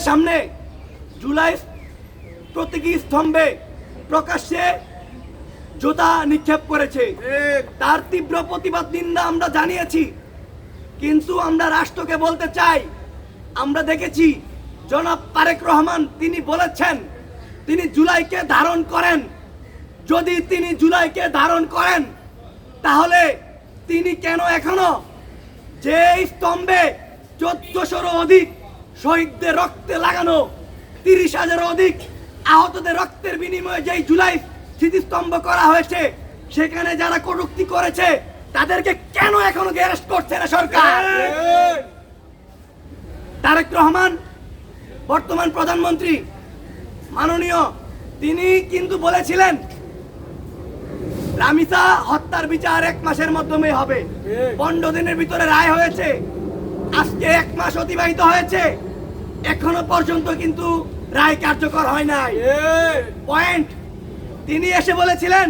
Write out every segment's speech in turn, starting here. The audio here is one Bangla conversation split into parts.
সামনে জুলাই প্রতীকী স্তম্ভে প্রকাশ্যে জুতা নিক্ষেপ করেছে। তার তীব্র প্রতিবাদ নিন্দা আমরা জানিয়েছি, কিন্তু আমরা রাষ্ট্রকে বলতে চাই, আমরা দেখেছি জনাব তারেক রহমান তিনি বলেছেন তিনি জুলাইকে ধারণ করেন। যদি তিনি জুলাইকে ধারণ করেন তাহলে তিনি কেন এখনো যে স্তম্ভে 1400-র অধিক শহীদদের রক্তে লাগানো 30,000-এর অধিক আহতদের রক্তের বিনিময়ে যেই জুলাই স্মৃতিস্তম্ভ করা হয়েছে সেখানে যারা কটূক্তি করেছে তাদেরকে কেন এখনো অ্যারেস্ট করছে না সরকার? তারেক রহমান বর্তমান প্রধানমন্ত্রী মাননীয়, তিনি কিন্তু বলেছিলেন রামিসা হত্যার বিচার 1 মাসের মাধ্যমে হবে। 15 দিনের ভিতরে রায় হয়েছে, আজকে 1 মাস অতিবাহিত হয়েছে, এখনো পর্যন্ত কিন্তু রায় কার্যকর হয় নাই। পয়েন্ট, তিনি এসে বলেছিলেন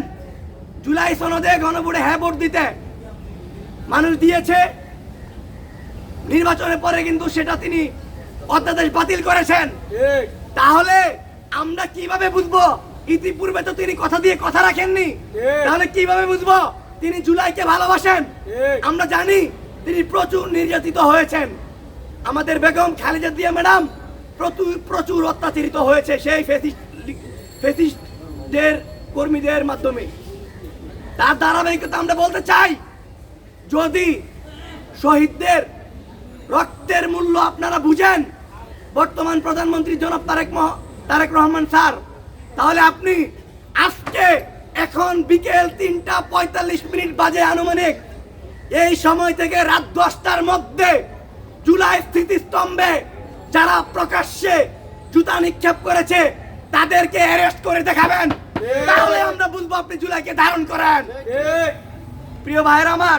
জুলাই সনদে গণভোটে হ্যাঁ ভোট দিতে, মানুষ দিয়েছে, নির্বাচনের পরে কিন্তু সেটা তিনি অধ্যাদেশ বাতিল করেছেন। তাহলে আমরা কিভাবে বুঝবো? ইতিপূর্বে তো তিনি কথা দিয়ে কথা রাখেননি, তাহলে কিভাবে বুঝবো তিনি জুলাইকে ভালোবাসেন? আমরা জানি তিনি প্রচুর নির্যাতিত হয়েছেন। আমাদের বেগম খালেদা জিয়া ম্যাডাম প্রচুর অত্যাচারিত হয়েছে সেই ফ্যাসিস্টদের কর্মীদের মাধ্যমে। তার ধারাবাহিকতা আমরা বলতে চাই, যদি শহীদদের রক্তের মূল্য আপনারা বুঝেন বর্তমান প্রধানমন্ত্রী জনাব তারেক রহমান স্যার, তাহলে আপনি আজকে এখন বিকেল 3:45 বাজে আনুমানিক, এই সময় থেকে রাত 10টার মধ্যে জুলাই স্মৃতিস্তম্ভে যারা প্রকাশ্যে জুতা নিক্ষেপ করেছে তাদেরকে অ্যারেস্ট করে দেখাবেন, তাহলে আমরা বুঝবো আপনি জুলাইকে ধারণ করেন। প্রিয় ভাইয়েরা আমার,